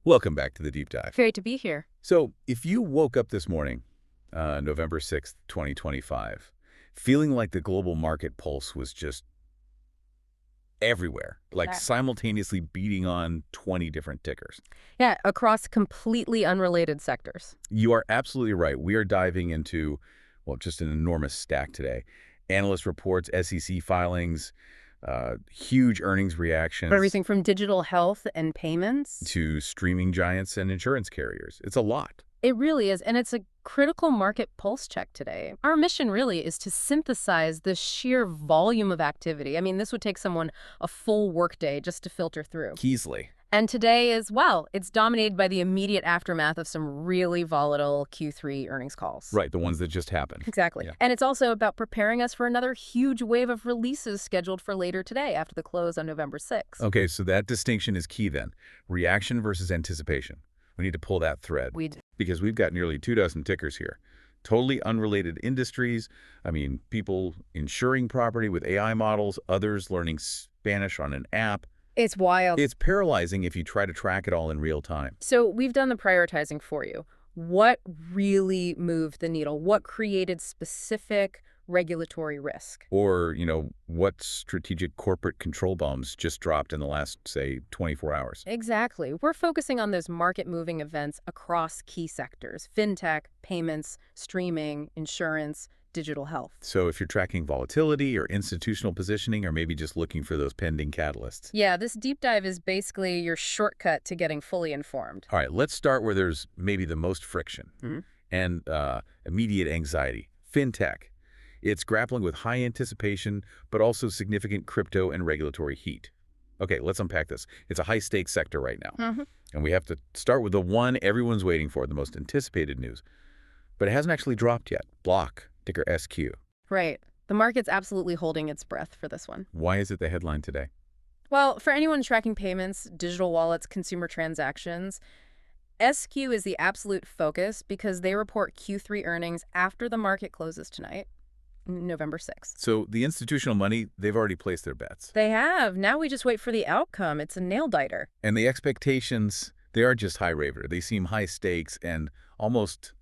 Welcome back to the Deep Dive. Great to be here. So, if you woke up this morning, November 6th, 2025, feeling like the global market pulse was just everywhere, like simultaneously beating on 20 different tickers. Yeah, across completely unrelated sectors. You are absolutely right. We are diving into, well, just an enormous stack today. Analyst reports, SEC filings, huge earnings reactions. Everything from digital health and payments to streaming giants and insurance carriers. It's a lot. It really is, and it's a critical market pulse check today. Our mission really is to synthesize the sheer volume of activity. I mean, this would take someone a full workday just to filter through. Easily. And today as well, it's dominated by the immediate aftermath of some really volatile Q3 earnings calls. Right, the ones that just happened. Exactly. Yeah. And it's also about preparing us for another huge wave of releases scheduled for later today after the close on November 6th. Okay, so that distinction is key then. Reaction versus anticipation. We need to pull that thread. Because we've got nearly 24 tickers here. Totally unrelated industries. I mean, people insuring property with AI models, others learning Spanish on an app. It's wild. It's paralyzing if you try to track it all in real time. So we've done the prioritizing for you. What really moved the needle? What created specific regulatory risk? Or, what strategic corporate control bombs just dropped in the last, say, 24 hours? Exactly. We're focusing on those market-moving events across key sectors: fintech, payments, streaming, insurance, digital health. So if you're tracking volatility or institutional positioning, or maybe just looking for those pending catalysts. Yeah, this deep dive is basically your shortcut to getting fully informed. All right, let's start where there's maybe the most friction and immediate anxiety. Fintech. It's grappling with high anticipation, but also significant crypto and regulatory heat. Okay, let's unpack this. It's a high-stakes sector right now. And we have to start with the one everyone's waiting for, the most anticipated news. But it hasn't actually dropped yet. Block, ticker SQ. Right. The market's absolutely holding its breath for this one. Why is it the headline today? Well, for anyone tracking payments, digital wallets, consumer transactions, SQ is the absolute focus because they report Q3 earnings after the market closes tonight, November 6th. So the institutional money, they've already placed their bets. They have. Now we just wait for the outcome. It's a nail-biter. And the expectations, they are just high-raver. They seem high stakes and almost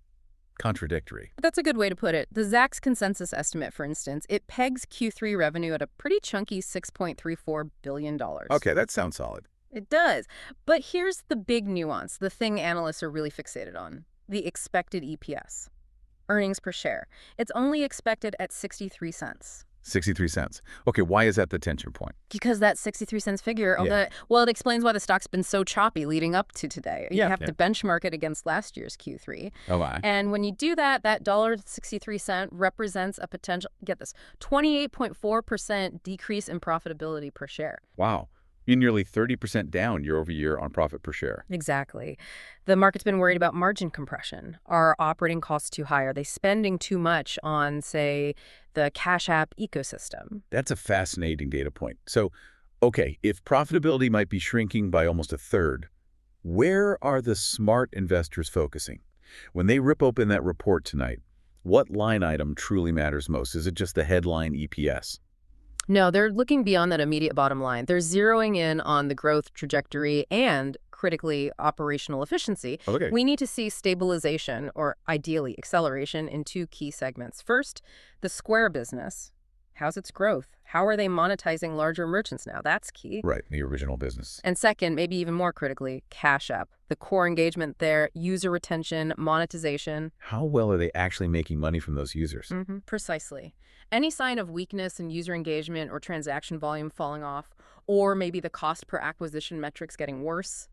contradictory. That's a good way to put it. The Zacks consensus estimate, for instance, it pegs Q3 revenue at a pretty chunky $6.34 billion. Okay, that sounds solid. It does. But here's the big nuance, the thing analysts are really fixated on: the expected EPS. Earnings per share. It's only expected at 63 cents. 63 cents. Okay, why is that the tension point? Because that 63 cents figure, it explains why the stock's been so choppy leading up to today. You have to benchmark it against last year's Q3. Oh, my. And when you do that, that $1.63 represents a potential, get this, 28.4% decrease in profitability per share. Wow. You're nearly 30% down year over year on profit per share. Exactly. The market's been worried about margin compression. Are operating costs too high? Are they spending too much on, say, the Cash App ecosystem? That's a fascinating data point. So, okay, if profitability might be shrinking by almost a third, where are the smart investors focusing? When they rip open that report tonight, what line item truly matters most? Is it just the headline EPS? No, they're looking beyond that immediate bottom line. They're zeroing in on the growth trajectory and, critically, operational efficiency. Okay. We need to see stabilization, or ideally acceleration, in two key segments. First, the Square business. How's its growth? How are they monetizing larger merchants now? That's key. Right, the original business. And second, maybe even more critically, Cash App. The core engagement there, user retention, monetization. How well are they actually making money from those users? Precisely. Any sign of weakness in user engagement or transaction volume falling off, or maybe the cost per acquisition metrics getting worse,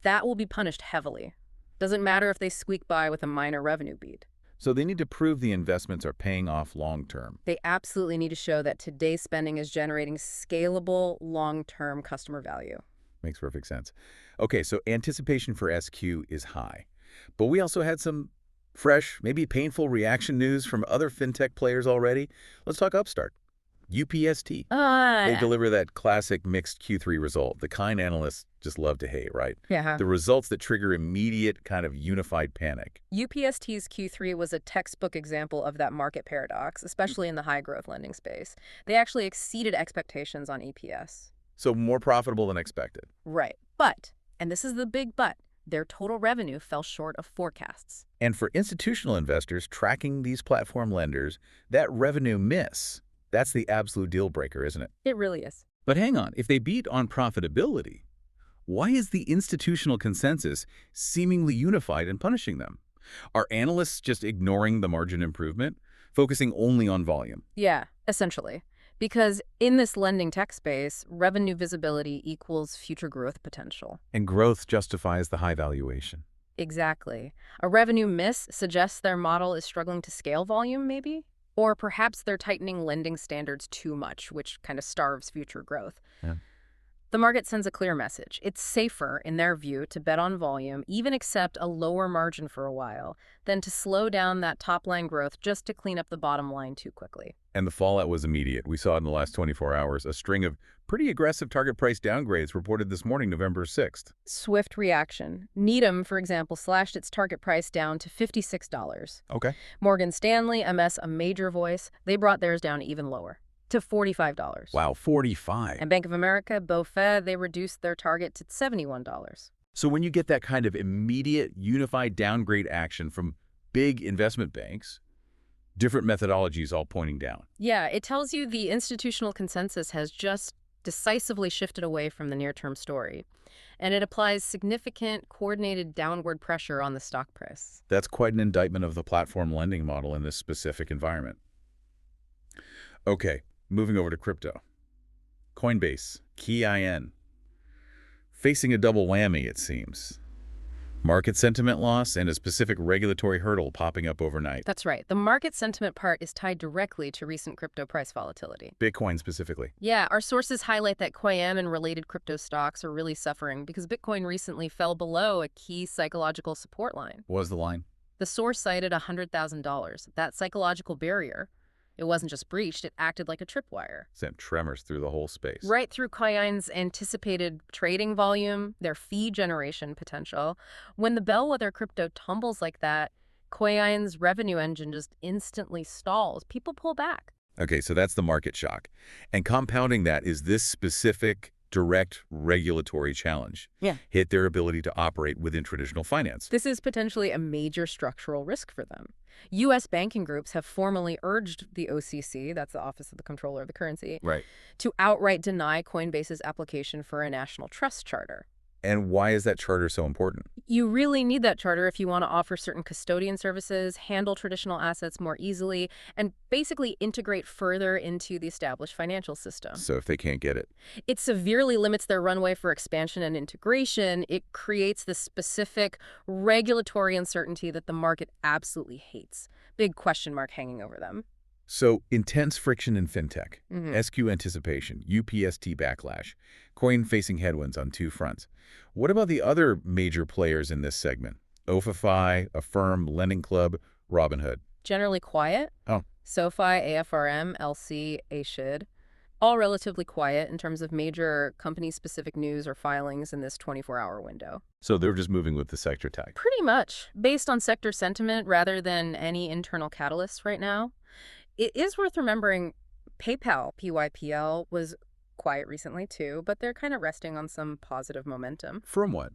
that will be punished heavily. Doesn't matter if they squeak by with a minor revenue beat. So they need to prove the investments are paying off long-term. They absolutely need to show that today's spending is generating scalable, long-term customer value. Makes perfect sense. Okay, so anticipation for SQ is high. But we also had some fresh, maybe painful reaction news from other fintech players already. Let's talk Upstart. UPST. They deliver that classic mixed Q3 result. The kind analysts just love to hate, right? Yeah. The results that trigger immediate kind of unified panic. UPST's Q3 was a textbook example of that market paradox, especially in the high-growth lending space. They actually exceeded expectations on EPS. So more profitable than expected. Right. But, and this is the big but, their total revenue fell short of forecasts. And for institutional investors tracking these platform lenders, that revenue miss, that's the absolute deal breaker, isn't it? It really is. But hang on, if they beat on profitability, why is the institutional consensus seemingly unified in punishing them? Are analysts just ignoring the margin improvement, focusing only on volume? Yeah, essentially. Because in this lending tech space, revenue visibility equals future growth potential. And growth justifies the high valuation. Exactly. A revenue miss suggests their model is struggling to scale volume, maybe? Or perhaps they're tightening lending standards too much, which kind of starves future growth. Yeah. The market sends a clear message. It's safer, in their view, to bet on volume, even accept a lower margin for a while, than to slow down that top-line growth just to clean up the bottom line too quickly. And the fallout was immediate. We saw it in the last 24 hours, a string of pretty aggressive target price downgrades reported this morning, November 6th. Swift reaction. Needham, for example, slashed its target price down to $56. Okay. Morgan Stanley, MS, a major voice, they brought theirs down even lower, to $45. Wow, 45. And Bank of America, BofA, they reduced their target to $71. So when you get that kind of immediate unified downgrade action from big investment banks, different methodologies all pointing down. Yeah, it tells you the institutional consensus has just decisively shifted away from the near-term story, and it applies significant coordinated downward pressure on the stock price. That's quite an indictment of the platform lending model in this specific environment. Okay, moving over to crypto. Coinbase, KEIN. Facing a double whammy, it seems. Market sentiment loss and a specific regulatory hurdle popping up overnight. That's right. The market sentiment part is tied directly to recent crypto price volatility. Bitcoin specifically. Yeah, our sources highlight that KEIN and related crypto stocks are really suffering because Bitcoin recently fell below a key psychological support line. What was the line? The source cited $100,000. That psychological barrier, it wasn't just breached, it acted like a tripwire. Sent tremors through the whole space. Right through KEIN's anticipated trading volume, their fee generation potential. When the bellwether crypto tumbles like that, KEIN's revenue engine just instantly stalls. People pull back. Okay, so that's the market shock. And compounding that is this specific direct regulatory challenge. Yeah. Hit their ability to operate within traditional finance. This is potentially a major structural risk for them. U.S. banking groups have formally urged the OCC, that's the Office of the Comptroller of the Currency, Right. to outright deny Coinbase's application for a national trust charter. And why is that charter so important? You really need that charter if you want to offer certain custodian services, handle traditional assets more easily, and basically integrate further into the established financial system. So if they can't get it. It severely limits their runway for expansion and integration. It creates this specific regulatory uncertainty that the market absolutely hates. Big question mark hanging over them. So intense friction in fintech, SQ anticipation, UPST backlash, coin facing headwinds on two fronts. What about the other major players in this segment? Offerpad, Affirm, Lending Club, Robinhood. Generally quiet. Oh. SoFi, AFRM, LC, ASHID. All relatively quiet in terms of major company-specific news or filings in this 24-hour window. So they're just moving with the sector tag. Pretty much, based on sector sentiment rather than any internal catalysts right now. It is worth remembering PayPal, PYPL, was quiet recently too, but they're kind of resting on some positive momentum. From what?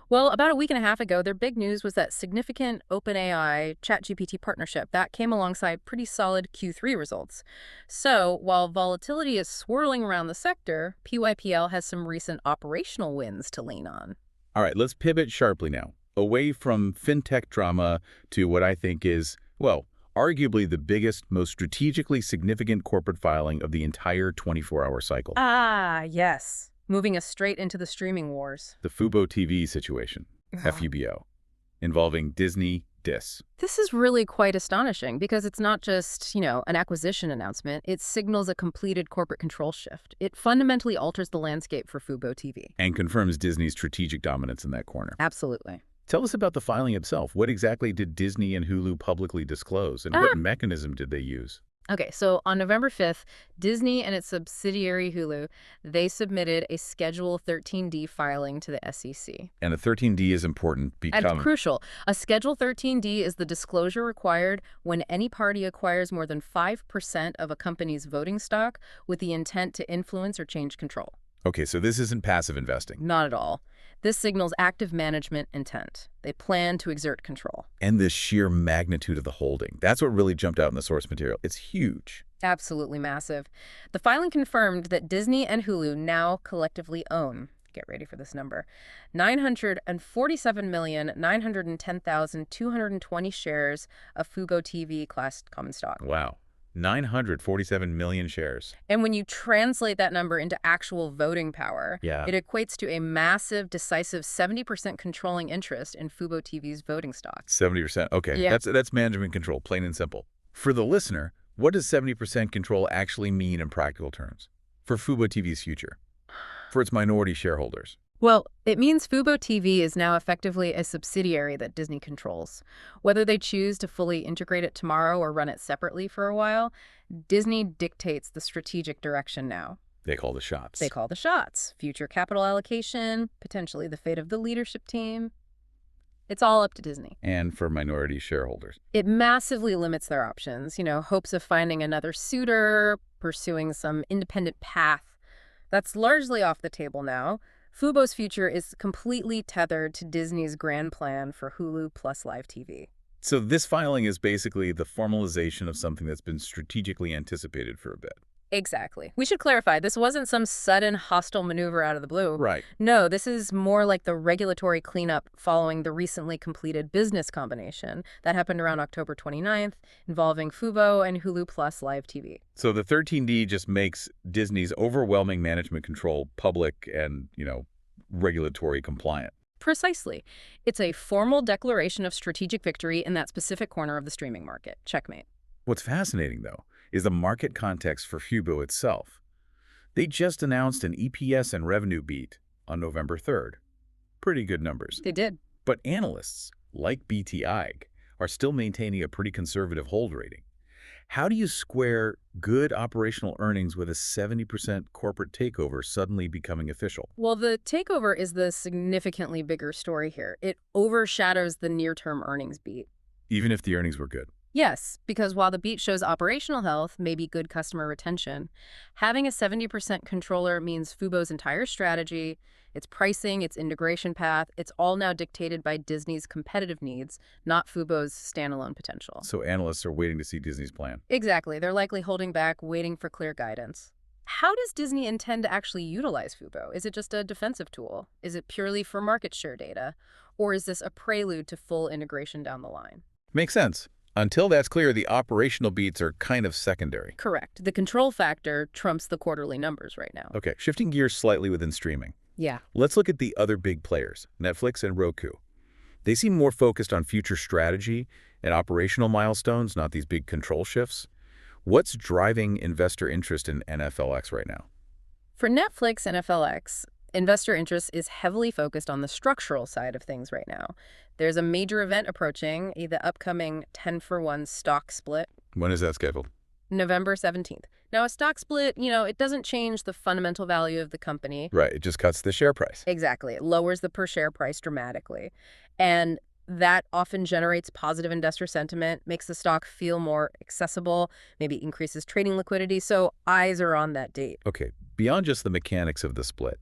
Well, about a week and a half ago, their big news was that significant OpenAI ChatGPT partnership that came alongside pretty solid Q3 results. So while volatility is swirling around the sector, PYPL has some recent operational wins to lean on. All right, let's pivot sharply now, away from fintech drama to what I think is, well, arguably the biggest, most strategically significant corporate filing of the entire 24-hour cycle. Ah, yes. Moving us straight into the streaming wars. The FuboTV situation, FUBO, involving Disney, Dis. This is really quite astonishing because it's not just, an acquisition announcement. It signals a completed corporate control shift. It fundamentally alters the landscape for FuboTV. And confirms Disney's strategic dominance in that corner. Absolutely. Tell us about the filing itself. What exactly did Disney and Hulu publicly disclose, and what mechanism did they use? Okay, so on November 5th, Disney and its subsidiary Hulu, they submitted a Schedule 13D filing to the SEC. And a 13D is important because... And crucial. A Schedule 13D is the disclosure required when any party acquires more than 5% of a company's voting stock with the intent to influence or change control. Okay, so this isn't passive investing. Not at all. This signals active management intent. They plan to exert control. And the sheer magnitude of the holding. That's what really jumped out in the source material. It's huge. Absolutely massive. The filing confirmed that Disney and Hulu now collectively own, get ready for this number, 947,910,220 shares of FuboTV Class common stock. Wow. 947 million shares. And when you translate that number into actual voting power, Yeah. it equates to a massive, decisive 70% controlling interest in FuboTV's voting stock. 70%. Okay, Yeah. that's management control, plain and simple. For the listener, what does 70% control actually mean in practical terms for FuboTV's future, for its minority shareholders? Well, it means FuboTV is now effectively a subsidiary that Disney controls. Whether they choose to fully integrate it tomorrow or run it separately for a while, Disney dictates the strategic direction now. They call the shots. They call the shots. Future capital allocation, potentially the fate of the leadership team. It's all up to Disney. And for minority shareholders. It massively limits their options, hopes of finding another suitor, pursuing some independent path. That's largely off the table now. Fubo's future is completely tethered to Disney's grand plan for Hulu plus live TV. So this filing is basically the formalization of something that's been strategically anticipated for a bit. Exactly. We should clarify, this wasn't some sudden hostile maneuver out of the blue. Right. No, this is more like the regulatory cleanup following the recently completed business combination that happened around October 29th, involving Fubo and Hulu plus live TV. So the 13D just makes Disney's overwhelming management control public and, regulatory compliant. Precisely. It's a formal declaration of strategic victory in that specific corner of the streaming market. Checkmate. What's fascinating, though, is the market context for Fubo itself. They just announced an EPS and revenue beat on November 3rd. Pretty good numbers. They did. But analysts, like BTIG, are still maintaining a pretty conservative hold rating. How do you square good operational earnings with a 70% corporate takeover suddenly becoming official? Well, the takeover is the significantly bigger story here. It overshadows the near-term earnings beat. Even if the earnings were good. Yes, because while the beat shows operational health, maybe good customer retention, having a 70% controller means Fubo's entire strategy, its pricing, its integration path, it's all now dictated by Disney's competitive needs, not Fubo's standalone potential. So analysts are waiting to see Disney's plan. Exactly. They're likely holding back, waiting for clear guidance. How does Disney intend to actually utilize Fubo? Is it just a defensive tool? Is it purely for market share data? Or is this a prelude to full integration down the line? Makes sense. Until that's clear, the operational beats are kind of secondary. Correct. The control factor trumps the quarterly numbers right now. Okay, shifting gears slightly within streaming. Yeah. Let's look at the other big players, Netflix and Roku. They seem more focused on future strategy and operational milestones, not these big control shifts. What's driving investor interest in NFLX right now? For Netflix and NFLX, investor interest is heavily focused on the structural side of things right now. There's a major event approaching, the upcoming 10-for-1 stock split. When is that scheduled? November 17th. Now, a stock split, it doesn't change the fundamental value of the company. Right, it just cuts the share price. Exactly. It lowers the per share price dramatically. And that often generates positive investor sentiment, makes the stock feel more accessible, maybe increases trading liquidity. So eyes are on that date. Okay, beyond just the mechanics of the split,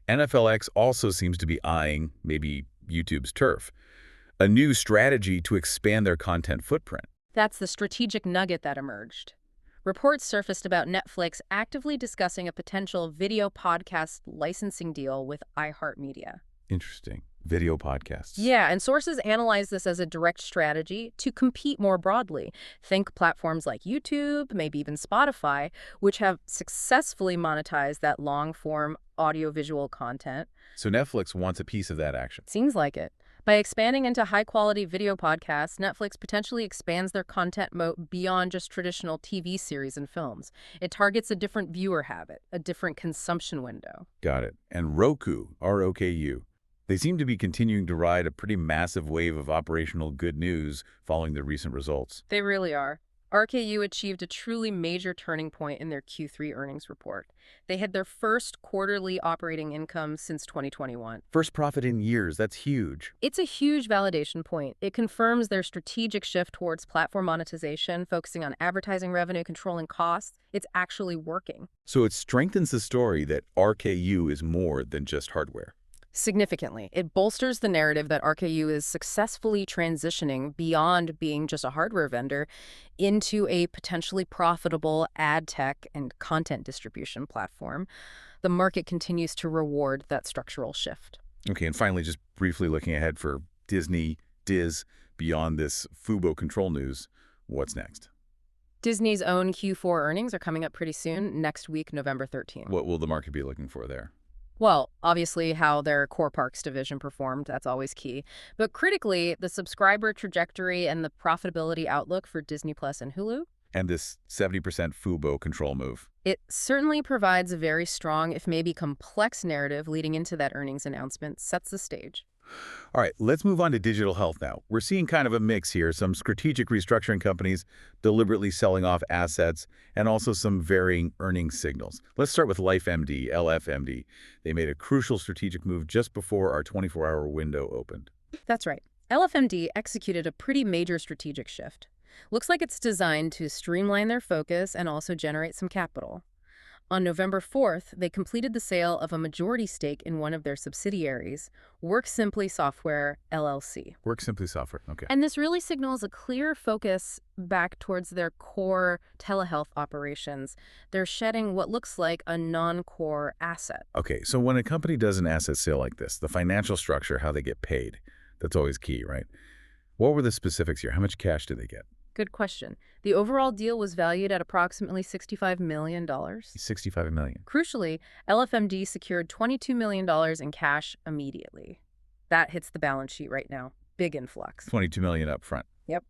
NFLX also seems to be eyeing maybe YouTube's turf, a new strategy to expand their content footprint. That's the strategic nugget that emerged. Reports surfaced about Netflix actively discussing a potential video podcast licensing deal with iHeartMedia. Interesting. Video podcasts. Yeah, and sources analyze this as a direct strategy to compete more broadly. Think platforms like YouTube, maybe even Spotify, which have successfully monetized that long-form audiovisual content. So Netflix wants a piece of that action. Seems like it. By expanding into high-quality video podcasts, Netflix potentially expands their content moat beyond just traditional TV series and films. It targets a different viewer habit, a different consumption window. Got it. And Roku, R-O-K-U, they seem to be continuing to ride a pretty massive wave of operational good news following the recent results. They really are. RKU achieved a truly major turning point in their Q3 earnings report. They had their first quarterly operating income since 2021. First profit in years, that's huge. It's a huge validation point. It confirms their strategic shift towards platform monetization, focusing on advertising revenue, controlling costs. It's actually working. So it strengthens the story that RKU is more than just hardware. Significantly, it bolsters the narrative that RKU is successfully transitioning beyond being just a hardware vendor into a potentially profitable ad tech and content distribution platform. The market continues to reward that structural shift. Okay, and finally, just briefly looking ahead for Disney, beyond this Fubo control news, what's next? Disney's own Q4 earnings are coming up pretty soon, next week, November 13th. What will the market be looking for there? Well, obviously how their core parks division performed, that's always key. But critically, the subscriber trajectory and the profitability outlook for Disney Plus and Hulu. And this 70% Fubo control move. It certainly provides a very strong, if maybe complex narrative leading into that earnings announcement, sets the stage. All right, let's move on to digital health now. We're seeing kind of a mix here, some strategic restructuring companies deliberately selling off assets, and also some varying earnings signals. Let's start with LifeMD, LFMD. They made a crucial strategic move just before our 24-hour window opened. That's right. LFMD executed a pretty major strategic shift. Looks like it's designed to streamline their focus and also generate some capital. On November 4th, they completed the sale of a majority stake in one of their subsidiaries, WorkSimpli Software, LLC. WorkSimpli Software, okay. And this really signals a clear focus back towards their core telehealth operations. They're shedding what looks like a non-core asset. Okay, so when a company does an asset sale like this, the financial structure, how they get paid, that's always key, right? What were the specifics here? How much cash did they get? Good question. The overall deal was valued at approximately $65 million. $65 million. Crucially, LFMD secured $22 million in cash immediately. That hits the balance sheet right now. Big influx. $22 million up front. Yep.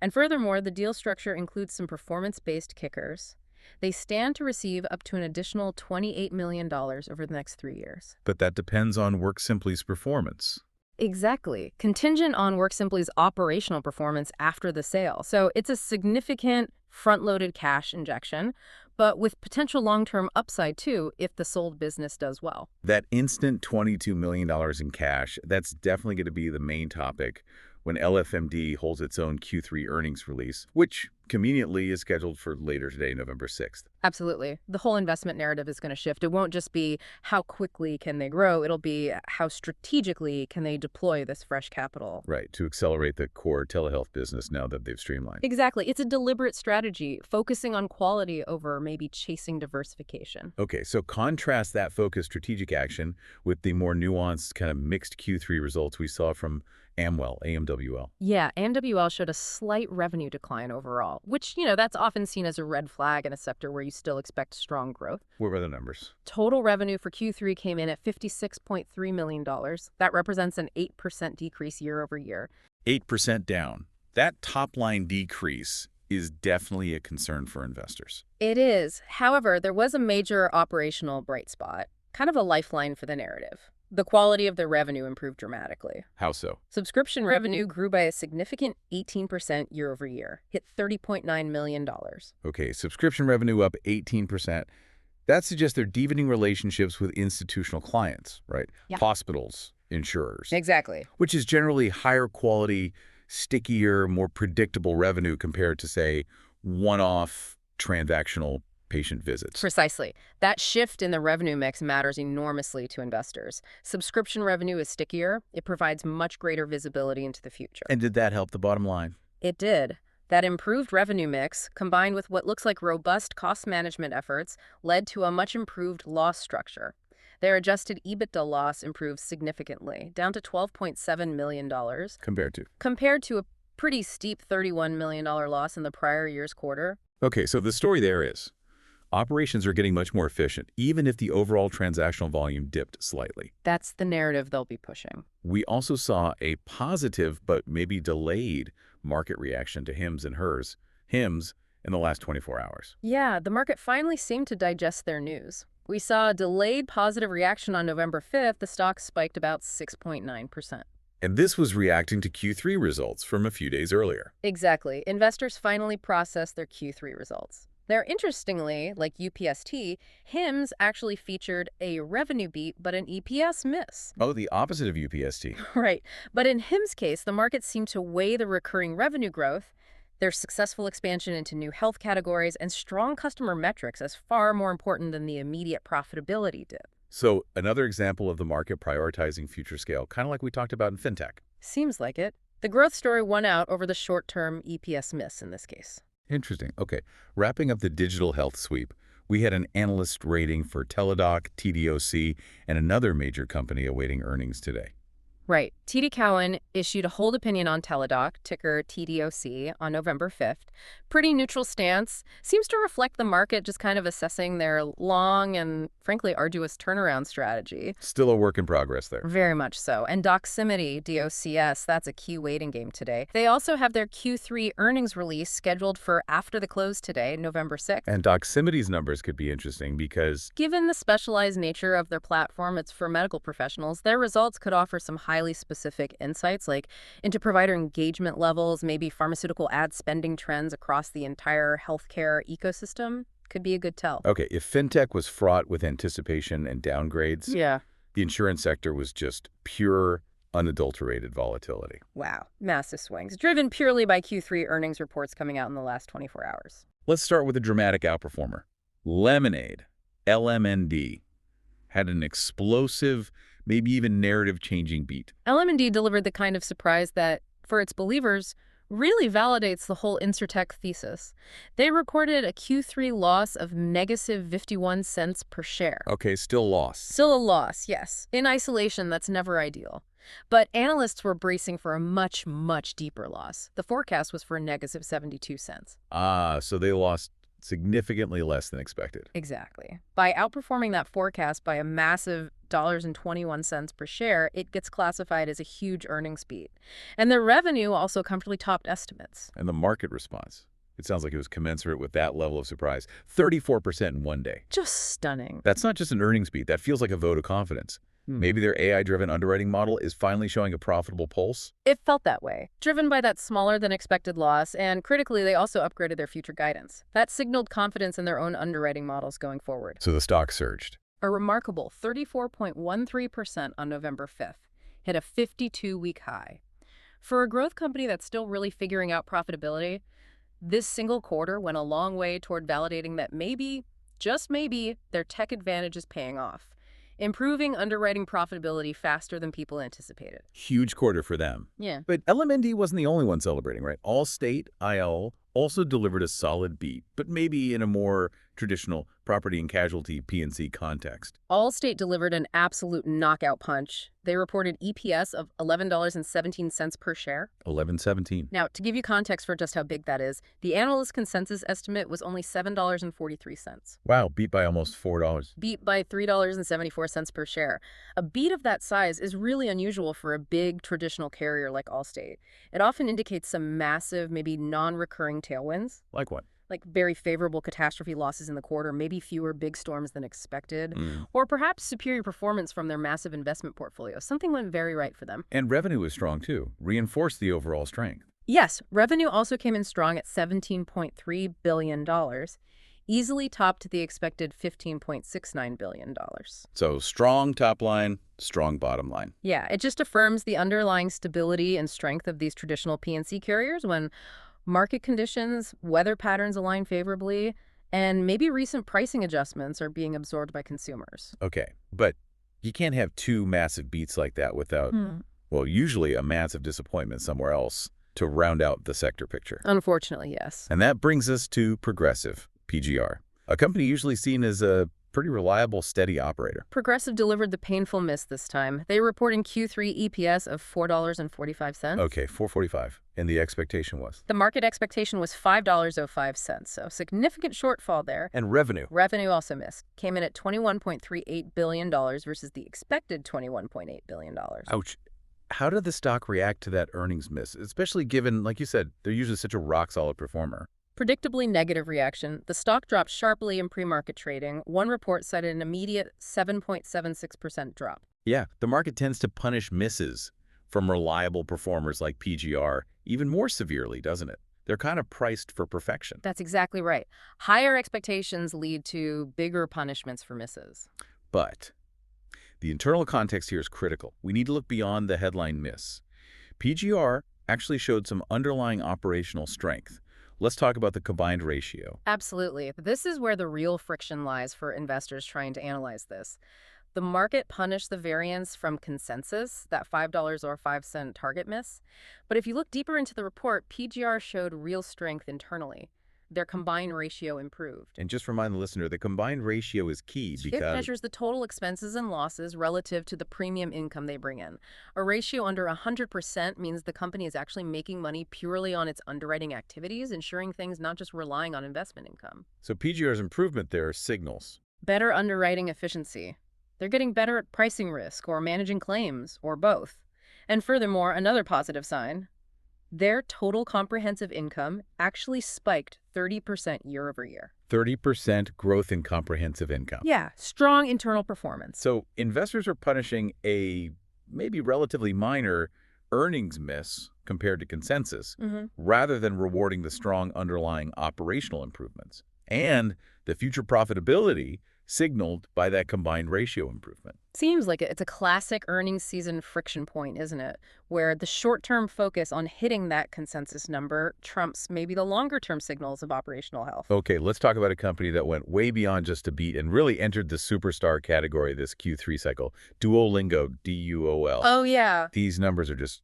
And furthermore, the deal structure includes some performance-based kickers. They stand to receive up to an additional $28 million over the next 3 years. But that depends on WorkSimpli's performance. Exactly. Contingent on WorkSimpli's operational performance after the sale. So it's a significant front-loaded cash injection, but with potential long-term upside too if the sold business does well. That instant $22 million in cash, that's definitely going to be the main topic when LFMD holds its own Q3 earnings release, which conveniently is scheduled for later today, November 6th. Absolutely. The whole investment narrative is going to shift. It won't just be how quickly can they grow, it'll be how strategically can they deploy this fresh capital. Right, to accelerate the core telehealth business now that they've streamlined. Exactly. It's a deliberate strategy, focusing on quality over maybe chasing diversification. Okay, so contrast that focused strategic action with the more nuanced kind of mixed Q3 results we saw from AMWL. Yeah, AMWL showed a slight revenue decline overall, which, that's often seen as a red flag in a sector where you still expect strong growth. What were the numbers? Total revenue for Q3 came in at $56.3 million. That represents an 8% decrease year over year. 8% down. That top-line decrease is definitely a concern for investors. It is. However, there was a major operational bright spot, kind of a lifeline for the narrative. The quality of their revenue improved dramatically. How so? Subscription revenue grew by a significant 18% year over year, hit $30.9 million. Okay, subscription revenue up 18%. That suggests they're deepening relationships with institutional clients, right? Yeah. Hospitals, insurers. Exactly. Which is generally higher quality, stickier, more predictable revenue compared to, say, one-off transactional patient visits. Precisely. That shift in the revenue mix matters enormously to investors. Subscription revenue is stickier. It provides much greater visibility into the future. And did that help the bottom line? It did. That improved revenue mix, combined with what looks like robust cost management efforts, led to a much improved loss structure. Their adjusted EBITDA loss improved significantly, down to $12.7 million. Compared to a pretty steep $31 million loss in the prior year's quarter. Okay, so the story there is operations are getting much more efficient, even if the overall transactional volume dipped slightly. That's the narrative they'll be pushing. We also saw a positive but maybe delayed market reaction to Hims&Hers, Hims, in the last 24 hours. Yeah, the market finally seemed to digest their news. We saw a delayed positive reaction on November 5th. The stock spiked about 6.9%. And this was reacting to Q3 results from a few days earlier. Exactly. Investors finally processed their Q3 results. Now, interestingly, like UPST, Hims actually featured a revenue beat but an EPS miss. Oh, the opposite of UPST. Right. But in Hims' case, the market seemed to weigh the recurring revenue growth, their successful expansion into new health categories, and strong customer metrics as far more important than the immediate profitability dip. So another example of the market prioritizing future scale, kind of like we talked about in fintech. Seems like it. The growth story won out over the short-term EPS miss in this case. Interesting. Okay, wrapping up the digital health sweep, we had an analyst rating for Teladoc, tdoc, and another major company awaiting earnings today. Right. TD Cowen issued a hold opinion on Teladoc, ticker TDOC, on November 5th. Pretty neutral stance. Seems to reflect the market just kind of assessing their long and, frankly, arduous turnaround strategy. Still a work in progress there. Very much so. And Doximity, DOCS, that's a key waiting game today. They also have their Q3 earnings release scheduled for after the close today, November 6th. And Doximity's numbers could be interesting because, given the specialized nature of their platform, it's for medical professionals, their results could offer some highly specific insights like into provider engagement levels, maybe pharmaceutical ad spending trends across the entire healthcare ecosystem. Could be a good tell. okay, if fintech was fraught with anticipation and downgrades, Yeah. the insurance sector was just pure, unadulterated volatility. Wow. Massive swings, driven purely by Q3 earnings reports coming out in the last 24 hours. Let's start with a dramatic outperformer. Lemonade, LMND, had an explosive, maybe even narrative-changing beat. LMND delivered the kind of surprise that, for its believers, really validates the whole InsurTech thesis. They recorded a Q3 loss of negative 51 cents per share. Okay, still lost. Still a loss, yes. In isolation, that's never ideal. But analysts were bracing for a much, much deeper loss. The forecast was for a negative 72 cents. So they lost significantly less than expected. Exactly. By outperforming that forecast by a massive $1.21 per share, it gets classified as a huge earnings beat. And their revenue also comfortably topped estimates. And the market response, it sounds like it was commensurate with that level of surprise. 34% in one day. Just stunning. That's not just an earnings beat. That feels like a vote of confidence. Maybe their AI-driven underwriting model is finally showing a profitable pulse? It felt that way, driven by that smaller than expected loss, and critically, they also upgraded their future guidance. That signaled confidence in their own underwriting models going forward. So the stock surged. A remarkable 34.13% on November 5th, hit a 52-week high. For a growth company that's still really figuring out profitability, this single quarter went a long way toward validating that maybe, just maybe, their tech advantage is paying off, improving underwriting profitability faster than people anticipated. Huge quarter for them. Yeah. But LMND wasn't the only one celebrating, right? Allstate, IL, also delivered a solid beat, but maybe in a more traditional property and casualty P&C context. Allstate delivered an absolute knockout punch. They reported EPS of $11.17 per share. 11.17. Now, to give you context for just how big that is, the analyst consensus estimate was only $7.43. Wow, beat by almost $4. Beat by $3.74 per share. A beat of that size is really unusual for a big traditional carrier like Allstate. It often indicates some massive, maybe non-recurring tailwinds. Like what? Like very favorable catastrophe losses in the quarter, maybe fewer big storms than expected, or perhaps superior performance from their massive investment portfolio. Something went very right for them. And revenue was strong, too. Reinforced the overall strength. Yes, revenue also came in strong at $17.3 billion, easily topped the expected $15.69 billion. So strong top line, strong bottom line. Yeah, it just affirms the underlying stability and strength of these traditional P&C carriers when market conditions, weather patterns align favorably, and maybe recent pricing adjustments are being absorbed by consumers. Okay, but you can't have two massive beats like that without, well, usually a massive disappointment somewhere else to round out the sector picture. Unfortunately, yes. And that brings us to Progressive, PGR, a company usually seen as a pretty reliable, steady operator. Progressive delivered the painful miss this time. They reported Q3 EPS of $4.45. Okay, $4.45. And the expectation was? The market expectation was $5.05, so significant shortfall there. And revenue? Revenue also missed. Came in at $21.38 billion versus the expected $21.8 billion. Ouch. How did the stock react to that earnings miss, especially given, like you said, they're usually such a rock-solid performer? Predictably negative reaction. The stock dropped sharply in pre-market trading. One report cited an immediate 7.76% drop. Yeah, the market tends to punish misses from reliable performers like PGR even more severely, doesn't it? They're kind of priced for perfection. That's exactly right. Higher expectations lead to bigger punishments for misses. But the internal context here is critical. We need to look beyond the headline miss. PGR actually showed some underlying operational strength. Let's talk about the combined ratio. Absolutely. This is where the real friction lies for investors trying to analyze this. The market punished the variance from consensus, that $5 or 5-cent target miss. But if you look deeper into the report, PGR showed real strength internally. Their combined ratio improved. And just remind the listener, the combined ratio is key because it measures the total expenses and losses relative to the premium income they bring in. A ratio under 100% means the company is actually making money purely on its underwriting activities, ensuring things not just relying on investment income. So PGR's improvement there signals better underwriting efficiency. They're getting better at pricing risk or managing claims, or both. And furthermore, another positive sign, their total comprehensive income actually spiked 30% year over year. 30% growth in comprehensive income. Yeah, strong internal performance. So investors are punishing a maybe relatively minor earnings miss compared to consensus, rather than rewarding the strong underlying operational improvements and the future profitability signaled by that combined ratio improvement. Seems like it's a classic earnings season friction point, isn't it? Where the short-term focus on hitting that consensus number trumps maybe the longer-term signals of operational health. Okay, let's talk about a company that went way beyond just a beat and really entered the superstar category this Q3 cycle. Duolingo, D-U-O-L. Oh, yeah. These numbers are just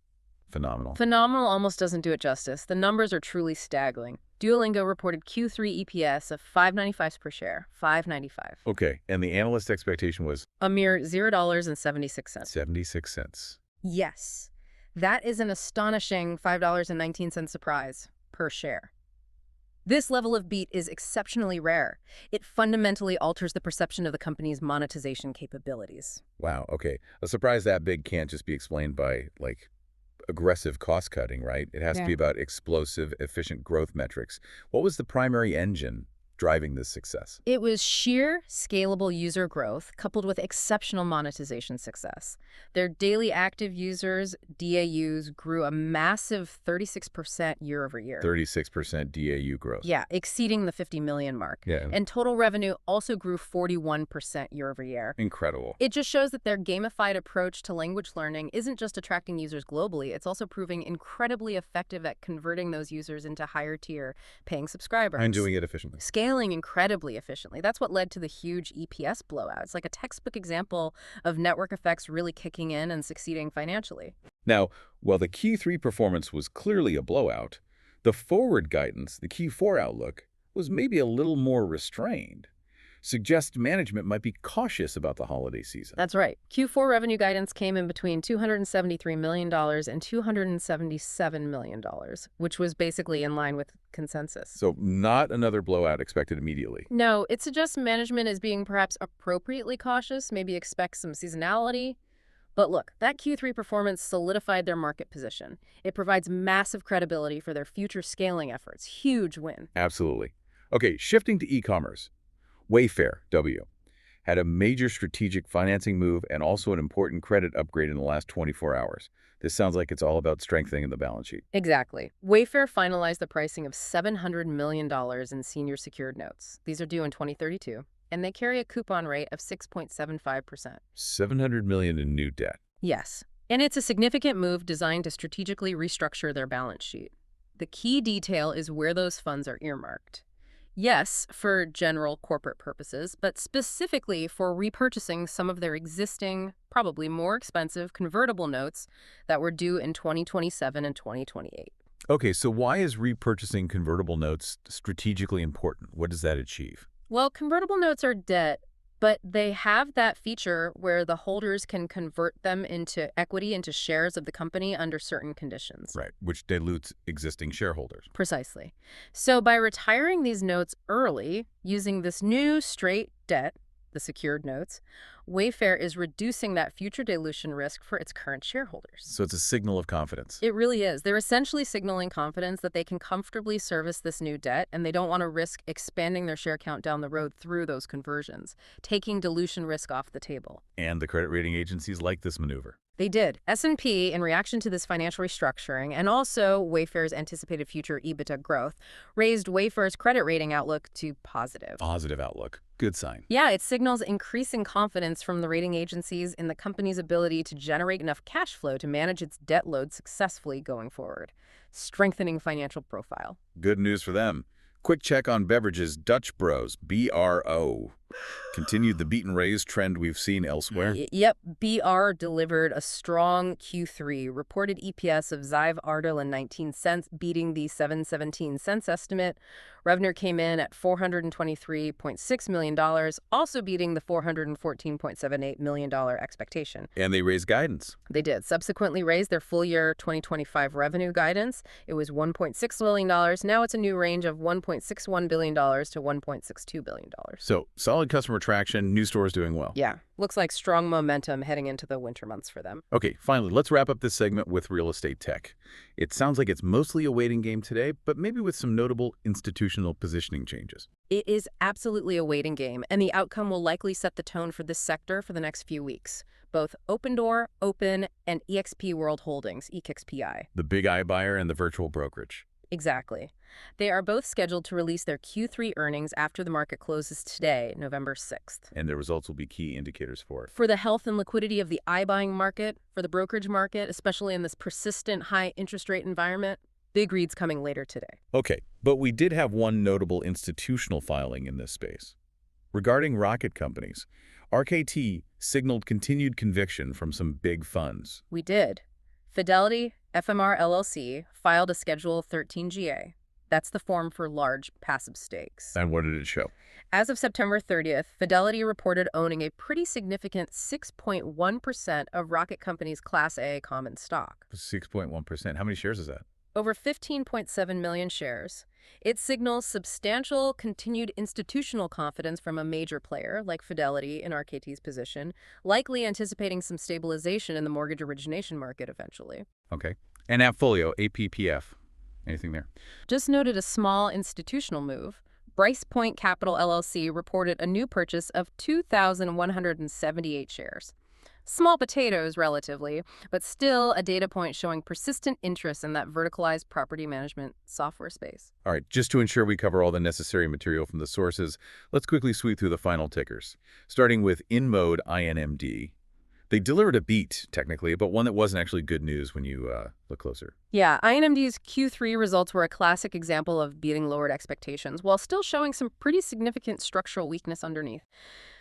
phenomenal. Phenomenal almost doesn't do it justice. The numbers are truly staggering. Duolingo reported Q3 EPS of $5.95 per share. $5.95. Okay, and the analyst expectation was a mere $0.76. 76 cents. Yes. That is an astonishing $5.19 surprise per share. This level of beat is exceptionally rare. It fundamentally alters the perception of the company's monetization capabilities. Wow, okay. A surprise that big can't just be explained by, like, aggressive cost cutting, right? It has to be about explosive, efficient growth metrics. What was the primary engine driving this success? It was sheer, scalable user growth coupled with exceptional monetization success. Their daily active users, DAUs, grew a massive 36% year over year. 36% DAU growth. Yeah, exceeding the 50 million mark. Yeah. And total revenue also grew 41% year over year. Incredible. It just shows that their gamified approach to language learning isn't just attracting users globally, it's also proving incredibly effective at converting those users into higher tier paying subscribers. And doing it efficiently. Scaling incredibly efficiently. That's what led to the huge EPS blowout. It's like a textbook example of network effects really kicking in and succeeding financially. Now, while the Q3 performance was clearly a blowout, the forward guidance, the Q4 outlook, was maybe a little more restrained. Suggests management might be cautious about the holiday season. That's right. Q4 revenue guidance came in between $273 million and $277 million, which was basically in line with consensus. So not another blowout expected immediately. No, it suggests management is being perhaps appropriately cautious, maybe expect some seasonality. But look, that Q3 performance solidified their market position. It provides massive credibility for their future scaling efforts. Huge win. Absolutely. Okay, shifting to e-commerce. Wayfair, W, had a major strategic financing move and also an important credit upgrade in the last 24 hours. This sounds like it's all about strengthening the balance sheet. Exactly. Wayfair finalized the pricing of $700 million in senior secured notes. These are due in 2032, and they carry a coupon rate of 6.75%. $700 million in new debt. Yes, and it's a significant move designed to strategically restructure their balance sheet. The key detail is where those funds are earmarked. Yes, for general corporate purposes, but specifically for repurchasing some of their existing, probably more expensive convertible notes that were due in 2027 and 2028. Okay, so why is repurchasing convertible notes strategically important? What does that achieve? Well, convertible notes are debt, but they have that feature where the holders can convert them into equity, into shares of the company under certain conditions. Right, which dilutes existing shareholders. Precisely. So by retiring these notes early, using this new straight debt, the secured notes, Wayfair is reducing that future dilution risk for its current shareholders. So it's a signal of confidence. It really is. They're essentially signaling confidence that they can comfortably service this new debt, and they don't want to risk expanding their share count down the road through those conversions, taking dilution risk off the table. And the credit rating agencies like this maneuver. They did. S&P, in reaction to this financial restructuring and also Wayfair's anticipated future EBITDA growth, raised Wayfair's credit rating outlook to positive. Positive outlook. Good sign. Yeah, it signals increasing confidence from the rating agencies in the company's ability to generate enough cash flow to manage its debt load successfully going forward, strengthening financial profile. Good news for them. Quick check on beverages. Dutch Bros, BRO, continued the beat and raise trend we've seen elsewhere. Yep, BR delivered a strong Q3, reported EPS of 19 cents, beating the 7.17 cents estimate. Revenue came in at $423.6 million, also beating the $414.78 million expectation. And they raised guidance. They did. Subsequently raised their full year 2025 revenue guidance. It was $1.6 billion. Now it's a new range of $1.61 billion to $1.62 billion. So solid customer traction, new stores doing well. Yeah, looks like strong momentum heading into the winter months for them. Okay, finally, let's wrap up this segment with real estate tech. It sounds like it's mostly a waiting game today, but maybe with some notable institutional positioning changes. It is absolutely a waiting game, and the outcome will likely set the tone for this sector for the next few weeks. Both Opendoor, Open, and eXp World Holdings, EXPI. The big iBuyer and the virtual brokerage. Exactly. They are both scheduled to release their Q3 earnings after the market closes today, November 6th. And the results will be key indicators for it. For the health and liquidity of the iBuying market, for the brokerage market, especially in this persistent high interest rate environment, big reads coming later today. Okay, but we did have one notable institutional filing in this space. Regarding rocket companies, RKT signaled continued conviction from some big funds. We did. Fidelity FMR LLC filed a Schedule 13GA. That's the form for large passive stakes. And what did it show? As of September 30th, Fidelity reported owning a pretty significant 6.1% of Rocket Company's Class A common stock. 6.1%. How many shares is that? Over 15.7 million shares. It signals substantial continued institutional confidence from a major player like Fidelity in RKT's position, likely anticipating some stabilization in the mortgage origination market eventually. Okay. And AppFolio, APPF. Anything there? Just noted a small institutional move. Bryce Point Capital LLC reported a new purchase of 2,178 shares. Small potatoes, relatively, but still a data point showing persistent interest in that verticalized property management software space. All right, just to ensure we cover all the necessary material from the sources, let's quickly sweep through the final tickers. Starting with InMode INMD. They delivered a beat, technically, but one that wasn't actually good news when you look closer. Yeah, INMD's Q3 results were a classic example of beating lowered expectations, while still showing some pretty significant structural weakness underneath.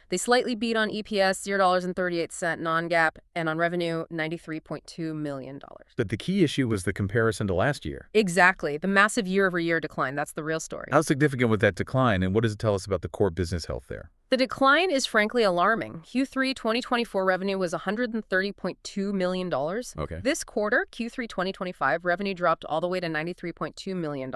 They slightly beat on EPS, $0.38 non-GAAP, and on revenue, $93.2 million. But the key issue was the comparison to last year. Exactly. The massive year-over-year decline. That's the real story. How significant was that decline, and what does it tell us about the core business health there? The decline is frankly alarming. Q3 2024 revenue was $130.2 million. Okay. This quarter, Q3 2025, revenue dropped all the way to $93.2 million.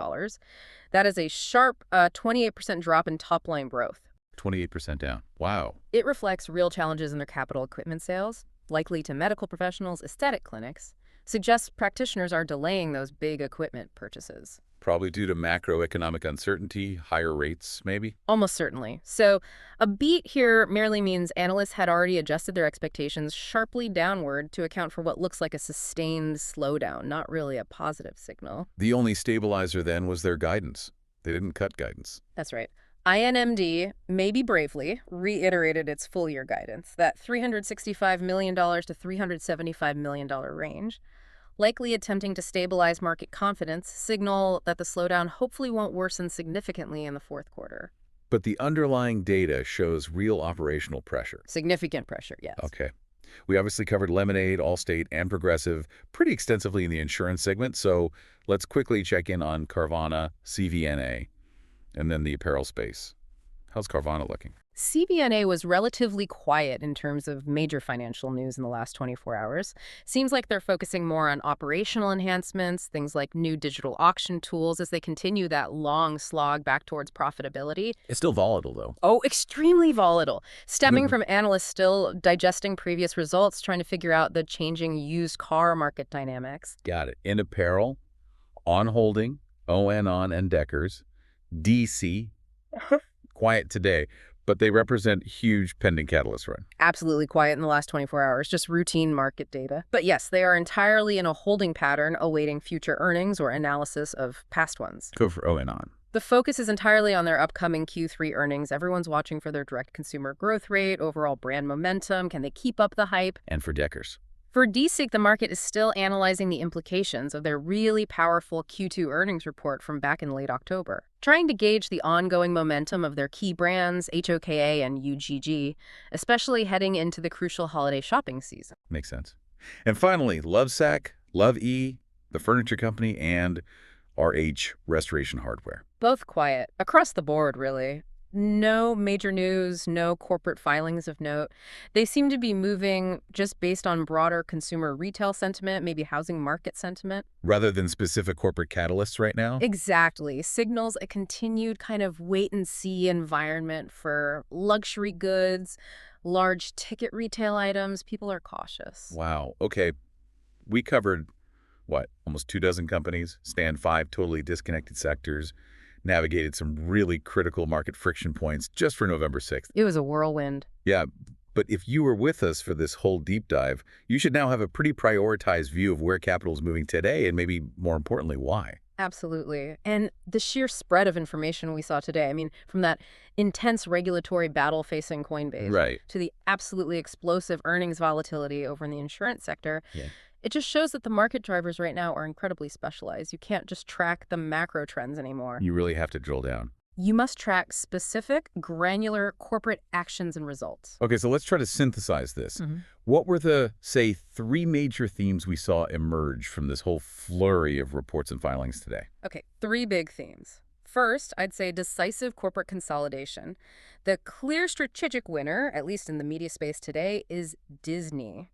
That is a sharp 28% drop in top-line growth. 28% down. Wow. It reflects real challenges in their capital equipment sales, likely to medical professionals, aesthetic clinics, suggests practitioners are delaying those big equipment purchases. Probably due to macroeconomic uncertainty, higher rates, maybe? Almost certainly. So a beat here merely means analysts had already adjusted their expectations sharply downward to account for what looks like a sustained slowdown, not really a positive signal. The only stabilizer then was their guidance. They didn't cut guidance. That's right. INMD, maybe bravely, reiterated its full-year guidance, that $365 million to $375 million range, likely attempting to stabilize market confidence, signal that the slowdown hopefully won't worsen significantly in the fourth quarter. But the underlying data shows real operational pressure. Significant pressure, yes. Okay. We obviously covered Lemonade, Allstate, and Progressive pretty extensively in the insurance segment, so let's quickly check in on Carvana, CVNA, and then the apparel space. How's Carvana looking? CVNA was relatively quiet in terms of major financial news in the last 24 hours. Seems like they're focusing more on operational enhancements, things like new digital auction tools as they continue that long slog back towards profitability. It's still volatile, though. Oh, extremely volatile. Stemming from analysts still digesting previous results, trying to figure out the changing used car market dynamics. Got it. In apparel, On Holding, ON and Deckers, DC, quiet today, But they represent huge pending catalysts, right? Absolutely quiet in the last 24 hours, just routine market data. But yes, they are entirely in a holding pattern awaiting future earnings or analysis of past ones. Go for O and on. The focus is entirely on their upcoming Q3 earnings. Everyone's watching for their direct consumer growth rate, overall brand momentum. Can they keep up the hype? And for Deckers. For DSIG, the market is still analyzing the implications of their really powerful Q2 earnings report from back in late October, trying to gauge the ongoing momentum of their key brands, HOKA and UGG, especially heading into the crucial holiday shopping season. Makes sense. And finally, Lovesac, Love-E, the furniture company, and RH Restoration Hardware. Both quiet, across the board, really. No major news, no corporate filings of note. They seem to be moving just based on broader consumer retail sentiment, maybe housing market sentiment. Rather than specific corporate catalysts right now? Exactly. Signals a continued kind of wait-and-see environment for luxury goods, large ticket retail items. People are cautious. Wow. Okay. We covered, what, almost 24 companies, spanned 5 totally disconnected sectors, navigated some really critical market friction points just for November 6th. It was a whirlwind. Yeah, but if you were with us for this whole deep dive, you should now have a pretty prioritized view of where capital is moving today and maybe more importantly, why. Absolutely. And the sheer spread of information we saw today, I mean, from that intense regulatory battle facing Coinbase to the absolutely explosive earnings volatility over in the insurance sector, it just shows that the market drivers right now are incredibly specialized. You can't just track the macro trends anymore. You really have to drill down. You must track specific, granular corporate actions and results. Okay, so let's try to synthesize this. What were the, say, 3 major themes we saw emerge from this whole flurry of reports and filings today? Okay, 3 big themes. First, I'd say decisive corporate consolidation. The clear strategic winner, at least in the media space today, is Disney,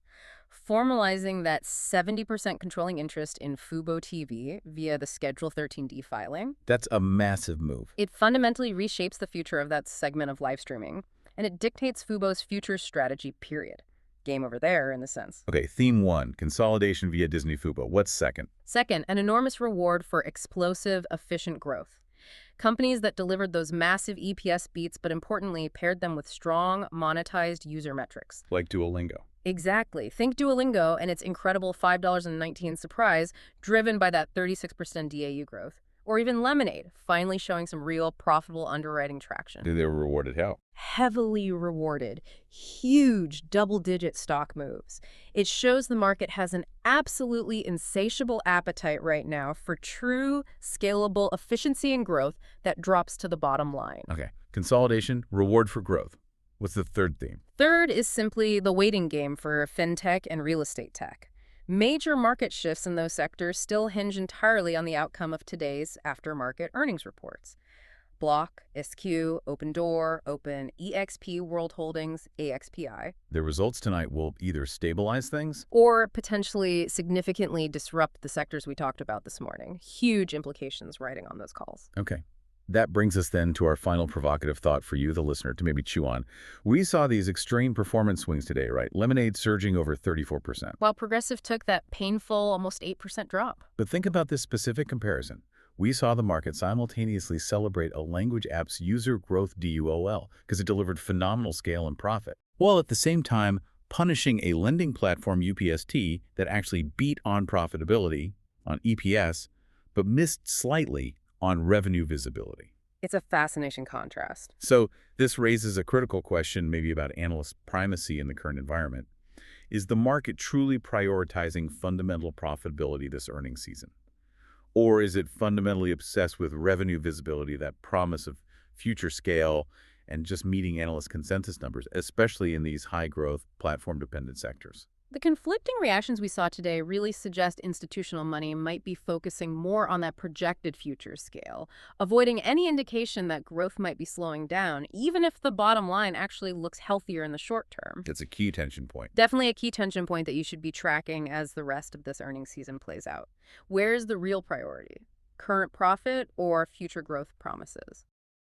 formalizing that 70% controlling interest in FuboTV via the Schedule 13D filing. That's a massive move. It fundamentally reshapes the future of that segment of live streaming, and it dictates Fubo's future strategy, period. Game over there, in the sense. Okay, theme 1, consolidation via Disney Fubo. What's second? Second, an enormous reward for explosive, efficient growth. Companies that delivered those massive EPS beats, but importantly, paired them with strong, monetized user metrics. Like Duolingo. Exactly. Think Duolingo and its incredible $5.19 surprise, driven by that 36% DAU growth. Or even Lemonade, finally showing some real profitable underwriting traction. They were rewarded how? Heavily rewarded. Huge double-digit stock moves. It shows the market has an absolutely insatiable appetite right now for true, scalable efficiency and growth that drops to the bottom line. Okay. Consolidation, reward for growth. What's the third theme? Third is simply the waiting game for fintech and real estate tech. Major market shifts in those sectors still hinge entirely on the outcome of today's aftermarket earnings reports. Block, SQ, Opendoor, Open, EXP World Holdings, AXPI. The results tonight will either stabilize things or potentially significantly disrupt the sectors we talked about this morning. Huge implications riding on those calls. Okay. That brings us then to our final provocative thought for you, the listener, to maybe chew on. We saw these extreme performance swings today, right? Lemonade surging over 34%. While Progressive took that painful almost 8% drop. But think about this specific comparison. We saw the market simultaneously celebrate a language app's user growth DUOL because it delivered phenomenal scale and profit, while at the same time punishing a lending platform UPST that actually beat on profitability, on EPS, but missed slightly on revenue visibility. It's a fascinating contrast. So this raises a critical question maybe about analyst primacy in the current environment. Is the market truly prioritizing fundamental profitability this earnings season? Or is it fundamentally obsessed with revenue visibility, that promise of future scale, and just meeting analyst consensus numbers, especially in these high-growth, platform-dependent sectors? The conflicting reactions we saw today really suggest institutional money might be focusing more on that projected future scale, avoiding any indication that growth might be slowing down, even if the bottom line actually looks healthier in the short term. It's a key tension point. Definitely a key tension point that you should be tracking as the rest of this earnings season plays out. Where's the real priority? Current profit or future growth promises?